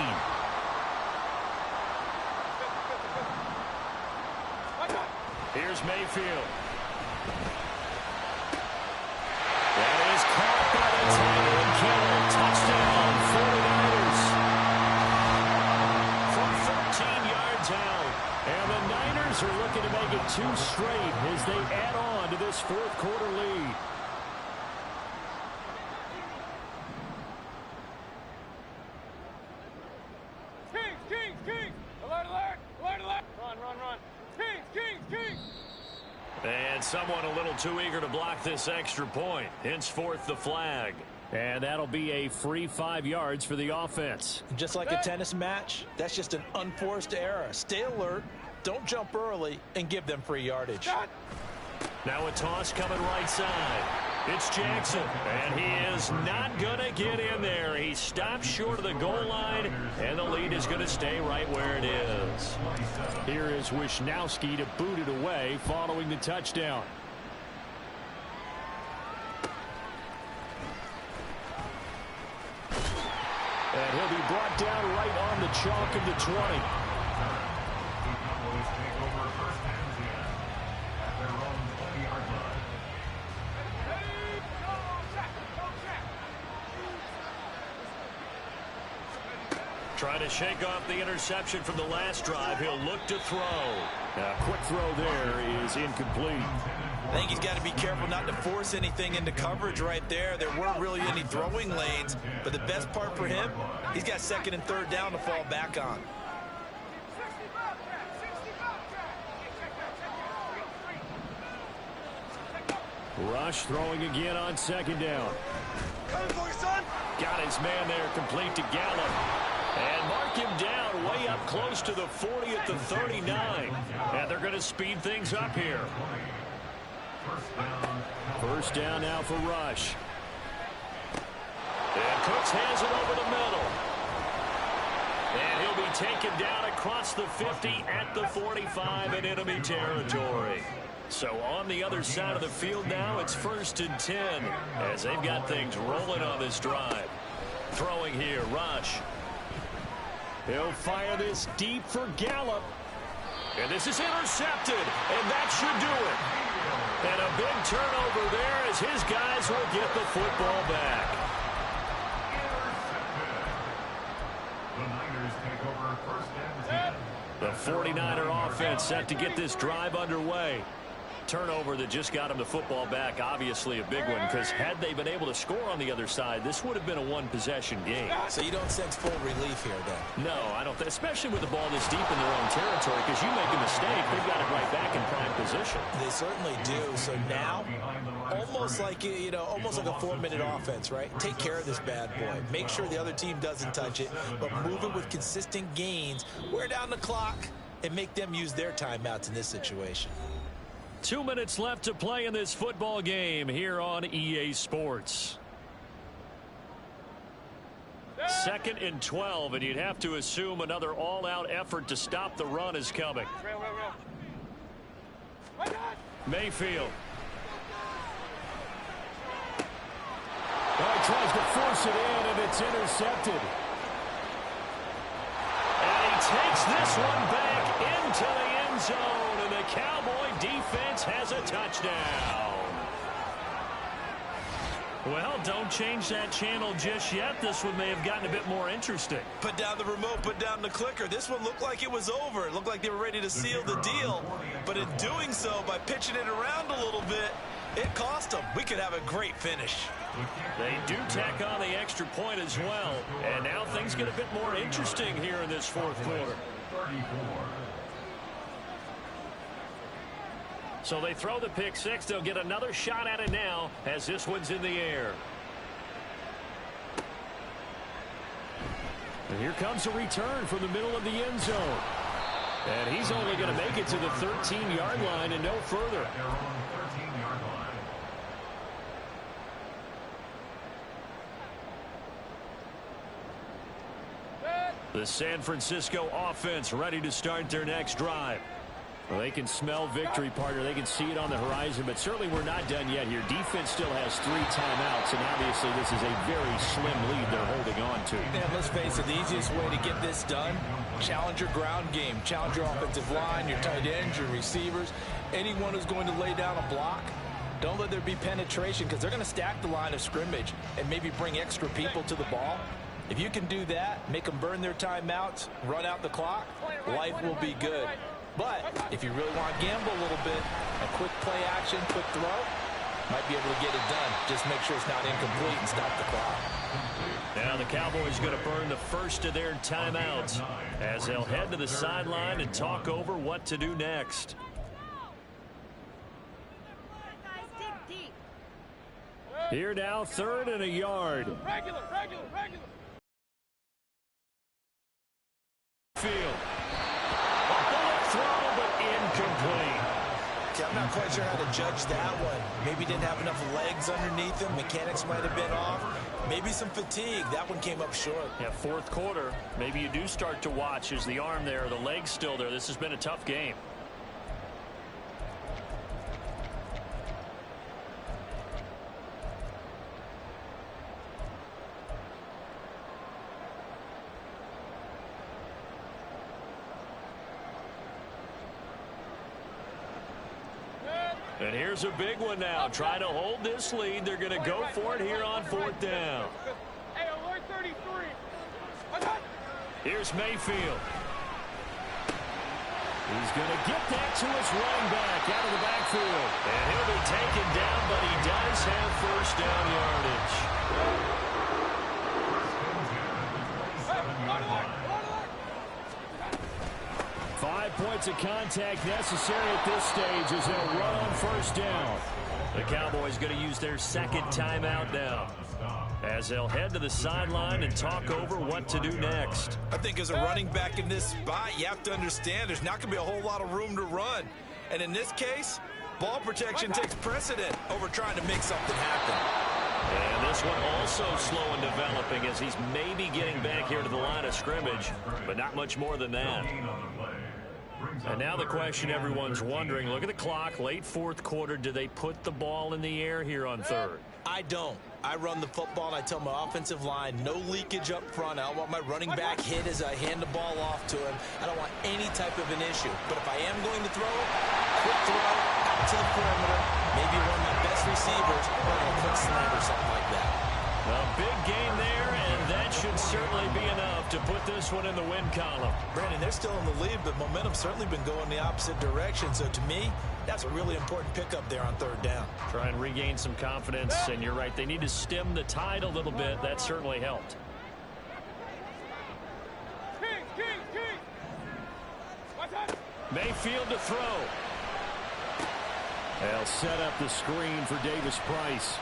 Here's Mayfield. That is caught by the tight end Kittle. Touchdown, 49ers. From 14 yards out. And the Niners are looking to make it 2 straight as they add on to this fourth quarter lead. Kings! Alert, alert! Alert, alert! Run! Kings! And someone a little too eager to block this extra point. Henceforth the flag. And that'll be a free 5 yards for the offense. Just like a tennis match, that's just an unforced error. Stay alert, don't jump early, and give them free yardage. Now a toss coming right side. It's Jackson, and he is not going to get in there. He stops short of the goal line, and the lead is going to stay right where it is. Here is Wisnowski to boot it away following the touchdown. And he'll be brought down right on the chalk of the 20. Trying to shake off the interception from the last drive. He'll look to throw. A quick throw there is incomplete. I think he's got to be careful not to force anything into coverage right there. There weren't really any throwing lanes, but the best part for him, he's got second and third down to fall back on. Rush throwing again on second down. Coming for you, son! Got his man there, complete to Gallup. And mark him down way up close to the 40 at the 39. And they're going to speed things up here. First down now for Rush. And Cooks hands it over the middle. And he'll be taken down across the 50 at the 45 in enemy territory. So on the other side of the field now, it's 1st and 10 as they've got things rolling on this drive. Throwing here, Rush. He'll fire this deep for Gallup. And this is intercepted, and that should do it. And a big turnover there as his guys will get the football back. The 49er offense set to get this drive underway. Turnover that just got him the football back, obviously a big one, because had they been able to score on the other side, this would have been a one-possession game. So you don't sense full relief here, then? No, I don't, especially with the ball this deep in their own territory, because you make a mistake, they've got it right back in prime position. They certainly do. So now, almost like, almost like a 4-minute offense, right? Take care of this bad boy. Make sure the other team doesn't touch it, but move it with consistent gains, wear down the clock, and make them use their timeouts in this situation. 2 minutes left to play in this football game here on EA Sports. 2nd and 12, and you'd have to assume another all-out effort to stop the run is coming. Mayfield. Well, he tries to force it in, and it's intercepted. And he takes this one back into the end zone, and the Cowboy defense has a touchdown. Well, don't change that channel just yet. This one may have gotten a bit more interesting. Put down the remote, put down the clicker. This one looked like it was over. It looked like they were ready to seal the deal. But in doing so, by pitching it around a little bit, it cost them. We could have a great finish. They do tack on the extra point as well. And now things get a bit more interesting here in this fourth quarter. So they throw the pick six. They'll get another shot at it now as this one's in the air. And here comes a return from the middle of the end zone. And he's only going to make it to the 13-yard line and no further. The San Francisco offense ready to start their next drive. Well, they can smell victory, partner. They can see it on the horizon, but certainly we're not done yet here. Defense still has 3 timeouts, and obviously this is a very slim lead they're holding on to. And let's face it, the easiest way to get this done, challenge your ground game. Challenge your offensive line, your tight ends, your receivers, anyone who's going to lay down a block. Don't let there be penetration because they're going to stack the line of scrimmage and maybe bring extra people to the ball. If you can do that, make them burn their timeouts, run out the clock, life will be good. But if you really want to gamble a little bit, a quick play action, quick throw, might be able to get it done. Just make sure it's not incomplete and stop the clock. Now the Cowboys going to burn the first of their timeouts as they'll head to the sideline and talk over what to do next. Here now, 3rd and a yard. Regular. Field. A bullet throw, but incomplete. Okay, I'm not quite sure how to judge that one. Maybe didn't have enough legs underneath him. Mechanics might have been off. Maybe some fatigue. That one came up short. Yeah, 4th quarter. Maybe you do start to watch. Is the arm there, the leg's still there? This has been a tough game. And here's a big one now. Trying to hold this lead. They're going to go for it here on 4th down. Hey, alert 33. Here's Mayfield. He's going to get that to his running back out of the backfield. And he'll be taken down, but he does have 1st down yardage. 5 points of contact necessary at this stage as they'll run on 1st down. The Cowboys going to use their 2nd timeout now as they'll head to the sideline and talk over what to do next. I think as a running back in this spot, you have to understand there's not going to be a whole lot of room to run. And in this case, ball protection takes precedent over trying to make something happen. And this one also slow in developing as he's maybe getting back here to the line of scrimmage, but not much more than that. And now the question everyone's wondering, look at the clock, late 4th quarter, do they put the ball in the air here on 3rd? I don't. I run the football and I tell my offensive line, no leakage up front. I don't want my running back hit as I hand the ball off to him. I don't want any type of an issue. But if I am going to throw it, quick throw out to the perimeter, maybe one of my best receivers running a quick slant or something like that. A big game there, and that should certainly be enough to put this one in the win column. Brandon, they're still in the lead, but momentum's certainly been going the opposite direction. So to me, that's a really important pickup there on 3rd down. Try and regain some confidence, and you're right. They need to stem the tide a little bit. That certainly helped. King. Mayfield to throw. They'll set up the screen for Davis Price.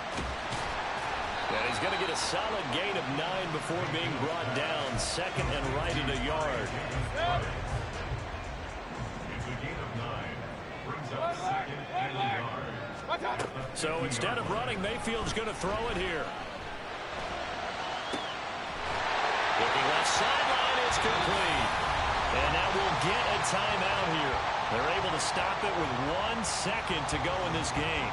And he's going to get a solid gain of 9 before being brought down. 2nd and right at a yard. It's a gain of 9. Brings up 2nd and a yard. So instead of running, Mayfield's going to throw it here. Looking left sideline, it's complete. And now we'll get a timeout here. They're able to stop it with 1 second to go in this game.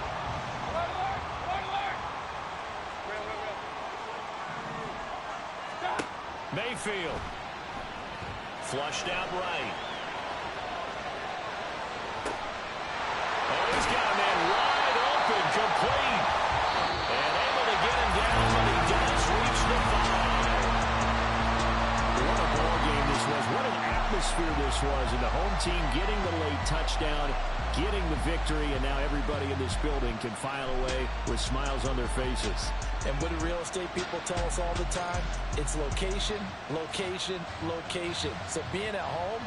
Mayfield. Flushed out right. Oh, he's got a man wide open, complete. And able to get him down, but he does reach the 5. What a ball game this was. What an atmosphere this was. And the home team getting the late touchdown, getting the victory, and now everybody in this building can file away with smiles on their faces. And what do real estate people tell us all the time? It's location, location, location. So being at home,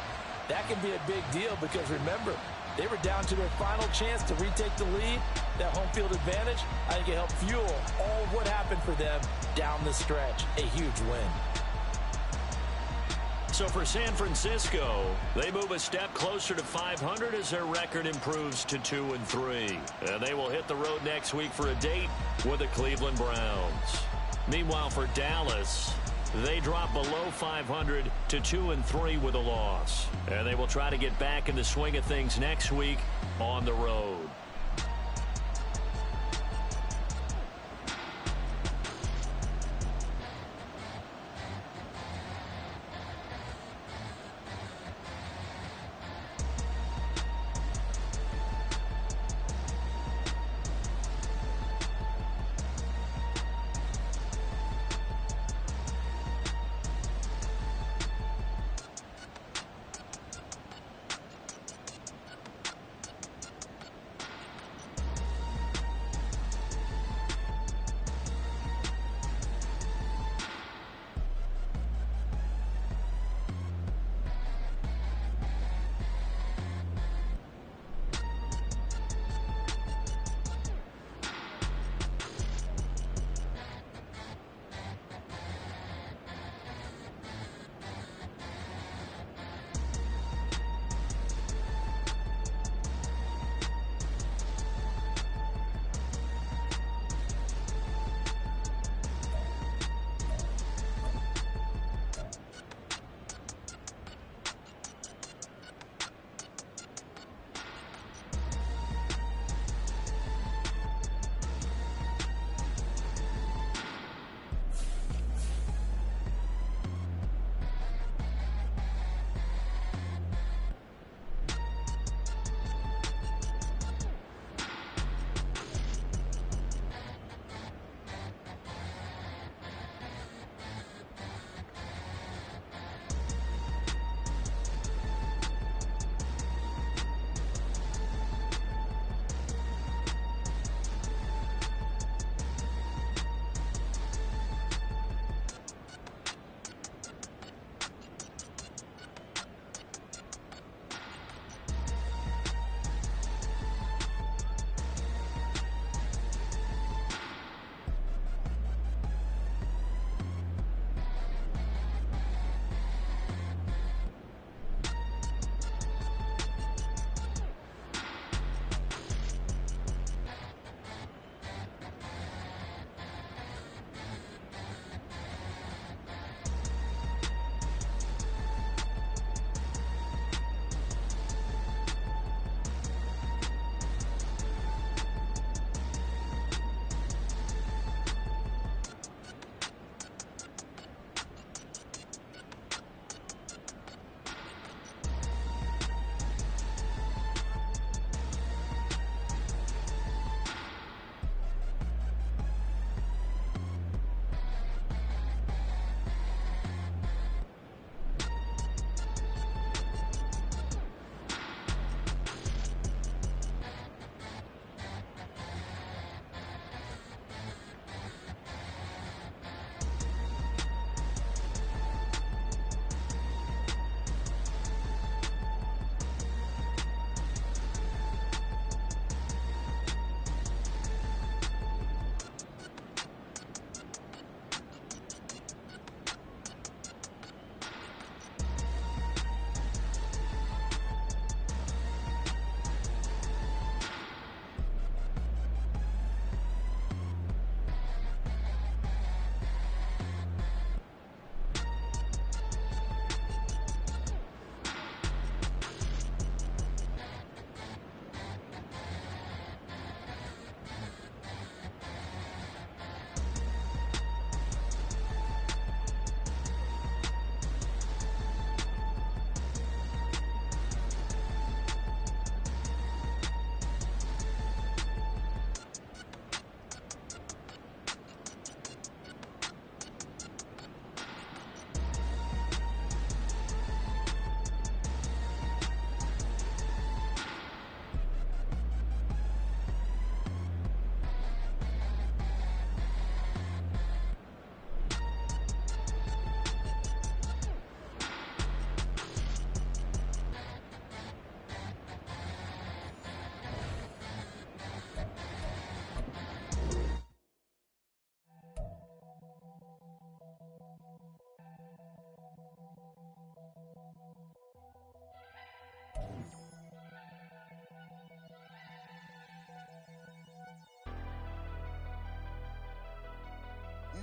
that can be a big deal because remember, they were down to their final chance to retake the lead. That home field advantage, I think it helped fuel all of what happened for them down the stretch. A huge win. So for San Francisco, they move a step closer to 500 as their record improves to 2-3. And they will hit the road next week for a date with the Cleveland Browns. Meanwhile, for Dallas, They drop below 500 to 2-3 with a loss. And they will try to get back in the swing of things next week on the road.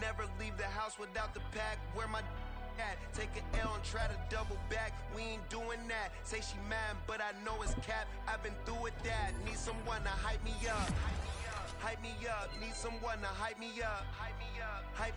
Never leave the house without the pack. Where my at? Take an L and try to double back. We ain't doing that. Say she mad, but I know it's cap. I've been through with that. Need someone to hype me up. Hype me up. Need someone to hype me up. Hype me up. Hype